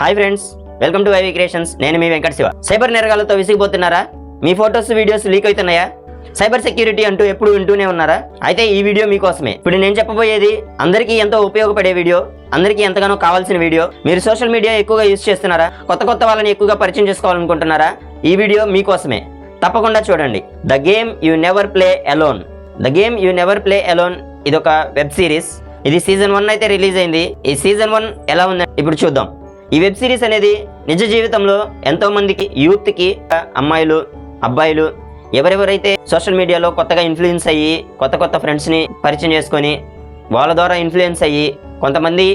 Hi friends, welcome to YV creations. నేను మీ Venkata Siva. Cyber నేరగాలతో విసిగిపోతున్నారా? మీ ఫోటోస్ వీడియోస్ లీక్ అవుతున్నాయా? సైబర్ సెక్యూరిటీ అంటూ ఎప్పుడు వింటూనే ఉన్నారా? అయితే ఈ వీడియో మీకోసమే. ఇప్పుడు నేను చెప్పబోయేది అందరికీ ఎంతో ఉపయోగపడే వీడియో, అందరికీ ఎంతగానో కావాల్సిన వీడియో. మీరు సోషల్ మీడియా ఎక్కువగా యూజ్ చేస్తున్నారా? కొత్త వాళ్ళని ఎక్కువగా పరిచయం చేసుకోవాలనుకుంటున్నారా? ఈ వీడియో మీకోసమే. తప్పకుండా చూడండి. The game you never play alone. The game you never play alone ఇది ఒక వెబ్ సిరీస్. ఇది సీజన్ 1 అయితే రిలీజ్ అయింది. ఈ సీజన్ 1 ఎలా ఉందని ఇప్పుడు చూద్దాం. ఈ వెబ్ సిరీస్ అనేది నిజ జీవితంలో ఎంతో మందికి, యూత్కి, అమ్మాయిలు, అబ్బాయిలు ఎవరెవరైతే సోషల్ మీడియాలో కొత్తగా ఇన్ఫ్లుయెన్స్ అయ్యి కొత్త ఫ్రెండ్స్ని పరిచయం చేసుకొని వాళ్ళ ద్వారా ఇన్ఫ్లుయెన్స్ అయ్యి కొంతమంది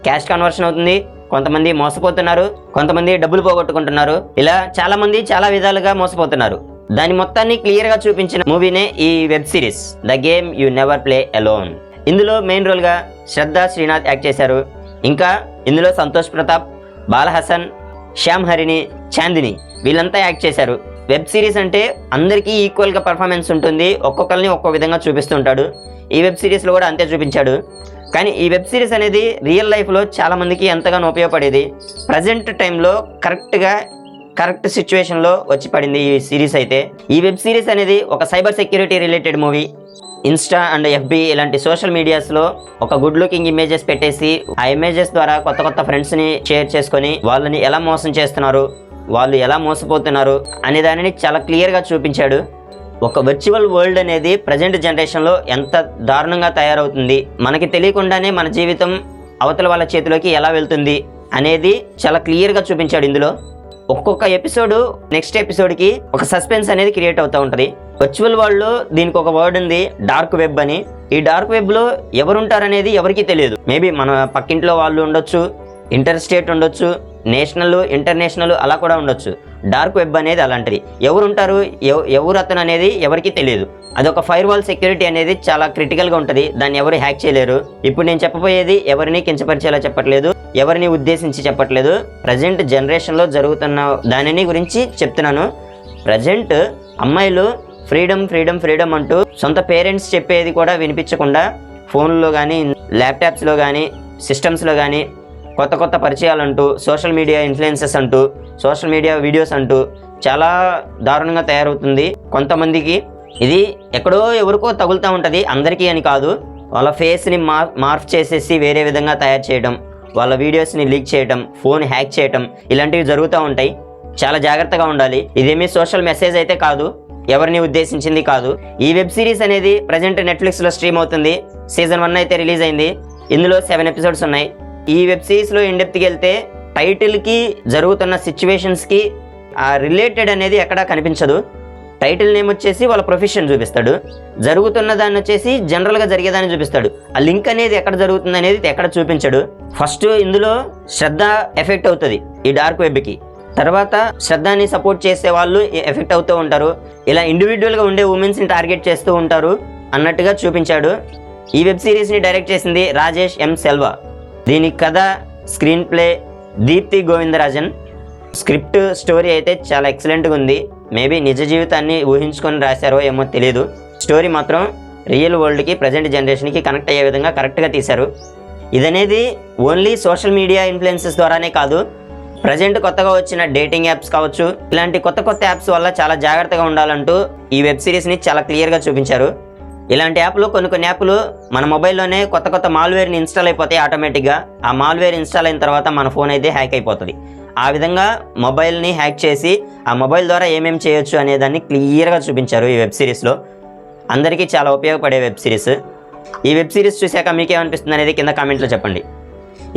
క్యాష్ కన్వర్షన్ అవుతుంది, కొంతమంది మోసపోతున్నారు, కొంతమంది డబ్బులు పోగొట్టుకుంటున్నారు. ఇలా చాలా మంది చాలా విధాలుగా మోసపోతున్నారు. దాని మొత్తాన్ని క్లియర్గా చూపించిన మూవీనే ఈ web series the game you never play alone. ఇందులో మెయిన్ రోల్గా శ్రద్ధ శ్రీనాథ్ యాక్ట్ చేశారు. ఇంకా ఇందులో సంతోష్ ప్రతాప్, బాల హసన్, శ్యామ్ హరిని, చాందిని వీళ్ళంతా యాక్ట్ చేశారు. వెబ్ సిరీస్ అంటే అందరికీ ఈక్వల్గా పర్ఫార్మెన్స్ ఉంటుంది. ఒక్కొక్కరిని ఒక్కో విధంగా చూపిస్తుంటాడు. ఈ వెబ్ సిరీస్లో కూడా అంతే చూపించాడు. కానీ ఈ వెబ్ సిరీస్ అనేది రియల్ లైఫ్లో చాలామందికి ఎంతగానో ఉపయోగపడేది. ప్రజెంట్ టైంలో కరెక్ట్ సిచ్యువేషన్లో వచ్చి పడింది ఈ సిరీస్. అయితే ఈ వెబ్ సిరీస్ అనేది ఒక cyber security related movie. Insta and FB ఇలాంటి సోషల్ మీడియాస్లో ఒక గుడ్ లుకింగ్ ఇమేజెస్ పెట్టేసి ఆ ఇమేజెస్ ద్వారా కొత్త ఫ్రెండ్స్ని షేర్ చేసుకొని వాళ్ళని ఎలా మోసం చేస్తున్నారు, వాళ్ళు ఎలా మోసపోతున్నారు అనే దానిని చాలా క్లియర్గా చూపించాడు. ఒక వర్చువల్ వరల్డ్ అనేది ప్రజెంట్ జనరేషన్లో ఎంత దారుణంగా తయారవుతుంది, మనకి తెలియకుండానే మన జీవితం అవతల వాళ్ళ చేతిలోకి ఎలా వెళ్తుంది అనేది చాలా క్లియర్గా చూపించాడు. ఇందులో ఒక్కొక్క ఎపిసోడ్ నెక్స్ట్ ఎపిసోడ్కి ఒక సస్పెన్స్ అనేది క్రియేట్ అవుతూ ఉంటుంది. వర్చువల్ వరల్డ్లో దీనికి ఒక వర్డ్ ఉంది, డార్క్ వెబ్ అని. ఈ డార్క్ వెబ్లో ఎవరుంటారనేది ఎవరికీ తెలియదు. మేబీ మన పక్కింట్లో వాళ్ళు ఉండొచ్చు, ఇంటర్ స్టేట్ ఉండొచ్చు, నేషనల్, ఇంటర్నేషనల్ అలా కూడా ఉండొచ్చు. డార్క్ వెబ్ అనేది అలాంటిది. ఎవరుంటారు, ఎవరు అతను అనేది ఎవరికీ తెలియదు. అదొక ఫైర్ వాల్ సెక్యూరిటీ అనేది చాలా క్రిటికల్గా ఉంటుంది. దాన్ని ఎవరు హ్యాక్ చేయలేరు. ఇప్పుడు నేను చెప్పబోయేది ఎవరిని కించపరిచేలా చెప్పట్లేదు, ఎవరిని ఉద్దేశించి చెప్పట్లేదు. ప్రజెంట్ జనరేషన్లో జరుగుతున్న దానిని గురించి చెప్తున్నాను. ప్రజెంట్ అమ్మాయిలు ఫ్రీడమ్ అంటూ సొంత పేరెంట్స్ చెప్పేది కూడా వినిపించకుండా ఫోన్లో కానీ, ల్యాప్టాప్స్లో కానీ, సిస్టమ్స్లో కానీ కొత్త పరిచయాలంటూ, సోషల్ మీడియా ఇన్ఫ్లుయెన్సెస్ అంటూ, సోషల్ మీడియా వీడియోస్ అంటూ చాలా దారుణంగా తయారవుతుంది. కొంతమందికి ఇది ఎక్కడో ఎవరికో తగులుతూ ఉంటుంది, అందరికీ అని కాదు. వాళ్ళ ఫేస్ని మార్ఫ్ చేసేసి వేరే విధంగా తయారు చేయడం, వాళ్ళ వీడియోస్ని లీక్ చేయడం, ఫోన్ హ్యాక్ చేయడం ఇలాంటివి జరుగుతూ ఉంటాయి. చాలా జాగ్రత్తగా ఉండాలి. ఇదేమీ సోషల్ మెసేజ్ అయితే కాదు, ఎవరిని ఉద్దేశించింది కాదు. ఈ వెబ్ సిరీస్ అనేది ప్రజెంట్ నెట్ఫ్లిక్స్లో స్ట్రీమ్ అవుతుంది. సీజన్ 1 అయితే రిలీజ్ అయింది. ఇందులో 7 ఎపిసోడ్స్ ఉన్నాయి. ఈ వెబ్ సిరీస్లో ఇన్డెప్త్కి వెళ్తే టైటిల్కి, జరుగుతున్న సిచ్యువేషన్స్కి ఆ రిలేటెడ్ అనేది ఎక్కడా కనిపించదు. టైటిల్ నేమ్ వచ్చేసి వాళ్ళ ప్రొఫెషన్ చూపిస్తాడు, జరుగుతున్న దాన్ని వచ్చేసి జనరల్గా జరిగేదాన్ని చూపిస్తాడు. ఆ లింక్ అనేది ఎక్కడ జరుగుతుంది అనేది ఎక్కడ చూపించడు. ఫస్ట్ ఇందులో శ్రద్ధ ఎఫెక్ట్ అవుతుంది ఈ డార్క్ వెబ్కి, తర్వాత శ్రద్ధని సపోర్ట్ చేసే వాళ్ళు ఎఫెక్ట్ అవుతూ ఉంటారు. ఇలా ఇండివిజువల్గా ఉండే ఉమెన్స్ని టార్గెట్ చేస్తూ ఉంటారు అన్నట్టుగా చూపించాడు. ఈ వెబ్ సిరీస్ని డైరెక్ట్ చేసింది రాజేష్ ఎం సెల్వా. దీని కథ, screenplay Deepthi Govindarajan. Script, story అయితే చాలా ఎక్సలెంట్గా ఉంది. మేబీ నిజ జీవితాన్ని ఊహించుకొని రాశారో ఏమో తెలియదు. స్టోరీ మాత్రం రియల్ వరల్డ్కి, ప్రజెంట్ జనరేషన్కి కనెక్ట్ అయ్యే విధంగా కరెక్ట్గా తీశారు. ఇదనేది ఓన్లీ సోషల్ మీడియా ఇన్ఫ్లుయెన్సెస్ ద్వారానే కాదు, ప్రజెంట్ కొత్తగా వచ్చిన డేటింగ్ యాప్స్ కావచ్చు, ఇలాంటి కొత్త యాప్స్ వల్ల చాలా జాగ్రత్తగా ఉండాలంటూ ఈ వెబ్ సిరీస్ని చాలా క్లియర్గా చూపించారు. ఇలాంటి యాప్లు కొన్ని యాప్లు మన మొబైల్లోనే కొత్త మాల్వేర్ని ఇన్స్టాల్ అయిపోతాయి ఆటోమేటిక్గా. ఆ మాల్వేర్ ఇన్స్టాల్ అయిన తర్వాత మన ఫోన్ అయితే హ్యాక్ అయిపోతుంది. ఆ విధంగా మొబైల్ని హ్యాక్ చేసి ఆ మొబైల్ ద్వారా ఏమేమి చేయొచ్చు అనేదాన్ని క్లియర్గా చూపించారు ఈ వెబ్ సిరీస్లో. అందరికీ చాలా ఉపయోగపడే వెబ్ సిరీస్. ఈ వెబ్ సిరీస్ చూశాక మీకేమనిపిస్తుంది అనేది కింద కామెంట్లో చెప్పండి.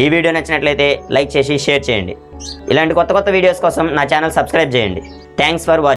ఈ వీడియో నచ్చినట్లయితే లైక్ చేసి షేర్ చేయండి. ఇలాంటి కొత్త వీడియోస్ కోసం నా ఛానల్ సబ్స్క్రైబ్ చేయండి. Thanks for watching.